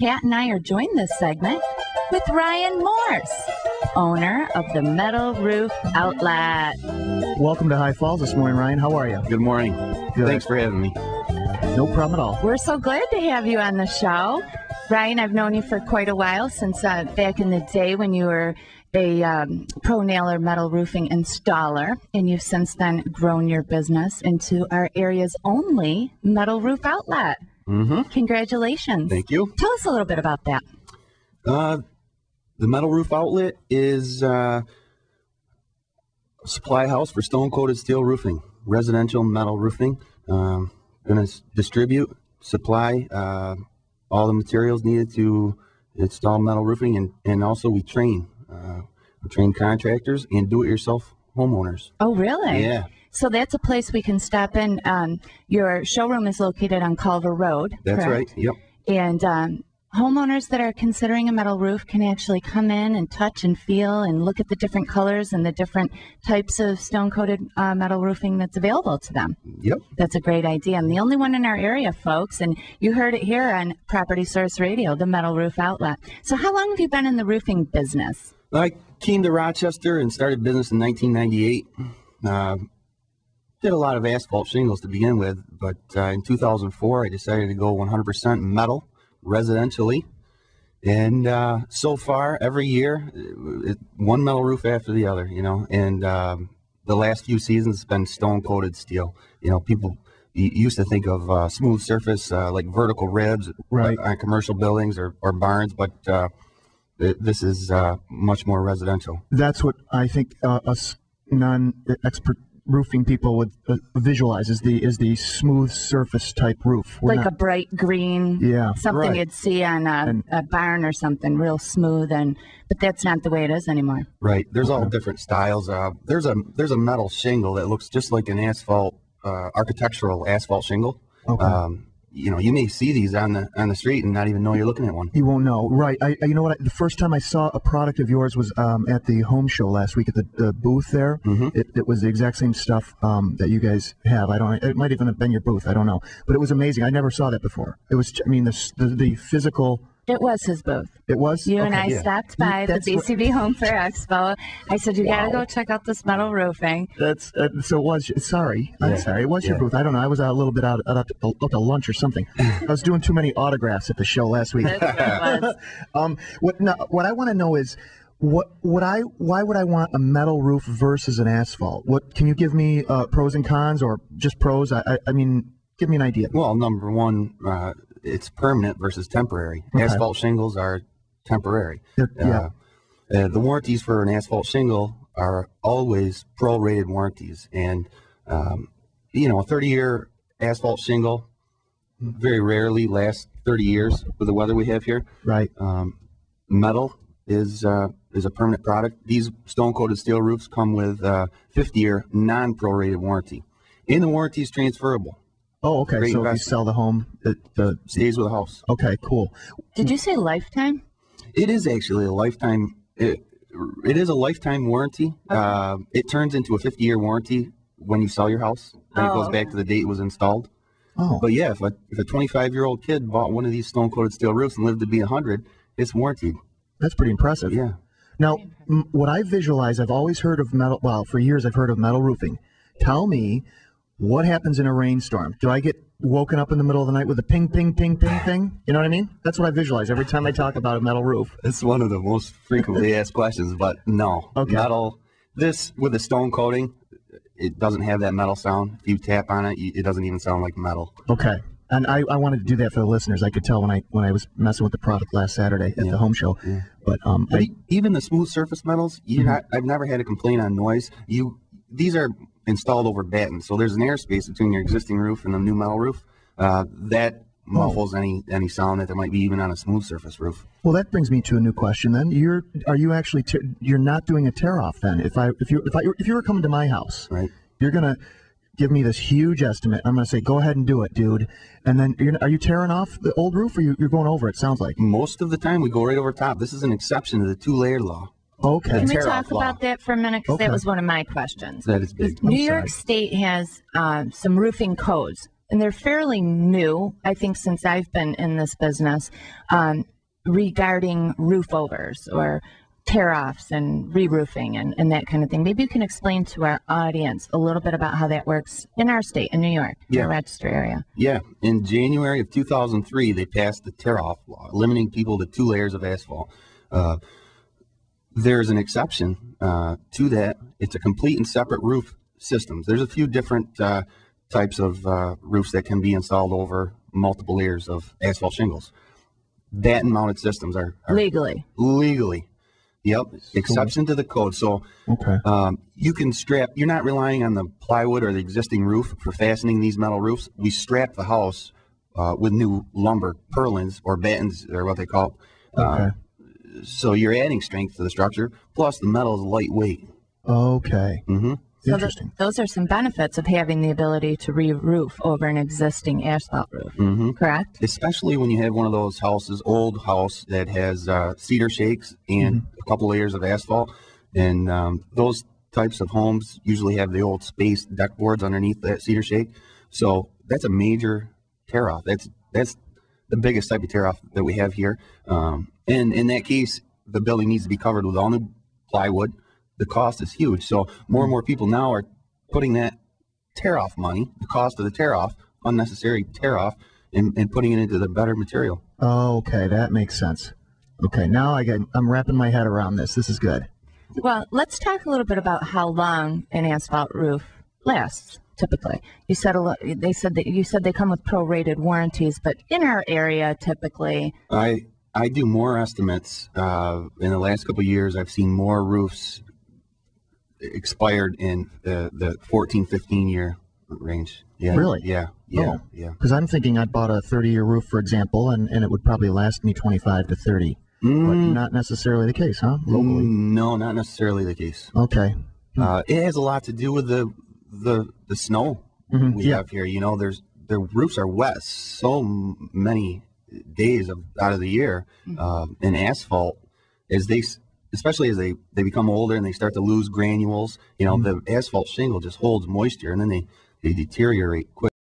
Kat and I are joined this segment with Ryan Morse, owner of the Metal Roof Outlet. Welcome to High Falls this morning, Ryan. How are you? Good morning. Good. Thanks for having me. No problem at all. We're so glad to have you on the show. Ryan, I've known you for quite a while, since back in the day when you were a pro nailer metal roofing installer, and you've since then grown your business into our area's only metal roof outlet. Mm-hmm. Congratulations. Thank you. Tell us a little bit about that. The Metal Roof Outlet is a supply house for stone-coated steel roofing, residential metal roofing. Going to distribute, supply all the materials needed to install metal roofing, and also we train. We train contractors and do-it-yourself homeowners. Oh, really? Yeah. So that's a place we can stop in. Your showroom is located on Culver Road. That's correct? right. Yep. And homeowners that are considering a metal roof can actually come in and touch and feel and look at the different colors and the different types of stone-coated metal roofing that's available to them. Yep. That's a great idea. And the only one in our area, folks, and you heard it here on Property Source Radio, the Metal Roof Outlet. So how long have you been in the roofing business? I came to Rochester and started business in 1998. Did a lot of asphalt shingles to begin with, but in 2004 I decided to go 100% metal residentially, and so far every year one metal roof after the other, and the last few seasons it's been stone coated steel. People used to think of smooth surface like vertical ribs, right, on commercial buildings or barns, but this is much more residential. That's what I think us non-expert roofing people would visualize is the smooth surface type roof. Like a bright green, something right. You'd see on a barn or something, real smooth, but that's not the way it is anymore. Right. There's all different styles. There's a metal shingle that looks just like an asphalt, architectural asphalt shingle. Okay. You may see these on the street and not even know you're looking at one. You won't know, right? You know what? The first time I saw a product of yours was at the home show last week at the booth there. Mm-hmm. It was the exact same stuff that you guys have. It might even have been your booth. I don't know, but it was amazing. I never saw that before. It was, the physical. It was his booth. It was? You and I stopped by the BCB Home Fair Expo. I said, you got to go check out this metal roofing. That's so it was. Sorry. I'm sorry. It was your booth. I don't know. I was a little bit out to lunch or something. I was doing too many autographs at the show last week. That's what it was. What I want to know is, why would I want a metal roof versus an asphalt? Can you give me pros and cons, or just pros? I mean, give me an idea. Well, number one, it's permanent versus temporary. Okay. Asphalt shingles are temporary. Yeah. The warranties for an asphalt shingle are always pro-rated warranties, and a 30-year asphalt shingle very rarely lasts 30 years with the weather we have here. Right. Metal is a permanent product. These stone-coated steel roofs come with 50-year non-prorated warranty, and the warranty is transferable. Oh, okay. Great so investment. if you sell the home, it Stays with the house. Okay, cool. Did you say lifetime? It is actually a lifetime. It is a lifetime warranty. It turns into a 50-year warranty when you sell your house. And it goes back to the date it was installed. Oh. But yeah, if a 25-year-old kid bought one of these stone-coated steel roofs and lived to be 100, it's warranted. That's pretty impressive. Yeah. Now, what I visualize, I've always heard of metal. Well, for years I've heard of metal roofing. Tell me, what happens in a rainstorm? Do I get woken up in the middle of the night with a ping, ping, ping, ping, ping? You know what I mean? That's what I visualize every time I talk about a metal roof. It's one of the most frequently asked questions, but no. Okay. Metal, this with a stone coating, it doesn't have that metal sound. If you tap on it, it doesn't even sound like metal. Okay. And I wanted to do that for the listeners. I could tell when I was messing with the product last Saturday at the home show. Yeah. But even the smooth surface metals, I've never had a complaint on noise. These are installed over batten, so there's an airspace between your existing roof and the new metal roof that muffles any sound that there might be even on a smooth surface roof. Well, that brings me to a new question. Then you're not doing a tear off then? If you were coming to my house, right? You're gonna give me this huge estimate. I'm gonna say, go ahead and do it, dude. And then are you tearing off the old roof, or you're going over it? Sounds like most of the time we go right over top. This is an exception to the 2-layer law. Okay. Can we talk about that for a minute? Because that was one of my questions. That is big. New York State has some roofing codes and they're fairly new, I think, since I've been in this business, regarding roof overs or tear-offs and re-roofing and that kind of thing. Maybe you can explain to our audience a little bit about how that works in our state, in New York, in the Rochester area. Yeah. In January of 2003, they passed the tear-off law, limiting people to 2 layers of asphalt. There's an exception to that. It's a complete and separate roof systems. There's a few different types of roofs that can be installed over multiple layers of asphalt shingles. That and mounted systems are legally. Yep, exception to the code. So you can strap, you're not relying on the plywood or the existing roof for fastening these metal roofs. We strap the house with new lumber, purlins or battens, or what they call it. So you're adding strength to the structure, plus the metal is lightweight. Okay. So Interesting. Those are some benefits of having the ability to re-roof over an existing asphalt roof, correct? Especially when you have one of those houses, old house that has cedar shakes and a couple layers of asphalt. And those types of homes usually have the old spaced deck boards underneath that cedar shake. So that's a major tear-off. That's the biggest type of tear-off that we have here. And in that case, the building needs to be covered with all new plywood. The cost is huge. So more and more people now are putting that tear-off money, the cost of the tear-off, unnecessary tear-off, and putting it into the better material. Okay, that makes sense. Okay, now I'm wrapping my head around this. This is good. Well, let's talk a little bit about how long an asphalt roof lasts. Typically, you said they come with prorated warranties, but in our area, typically, I do more estimates. In the last couple of years, I've seen more roofs expired in the 14, 15 year range. Yeah. Really? Yeah. Yeah. Because I'm thinking I bought a 30-year roof, for example, and it would probably last me 25 to 30. But not necessarily the case, huh? Locally? No, not necessarily the case. Okay. It has a lot to do with the snow we have here. You know, the roofs are wet so many days out of the year, and asphalt, especially as they become older and they start to lose granules, you know, the asphalt shingle just holds moisture, and then they deteriorate quick.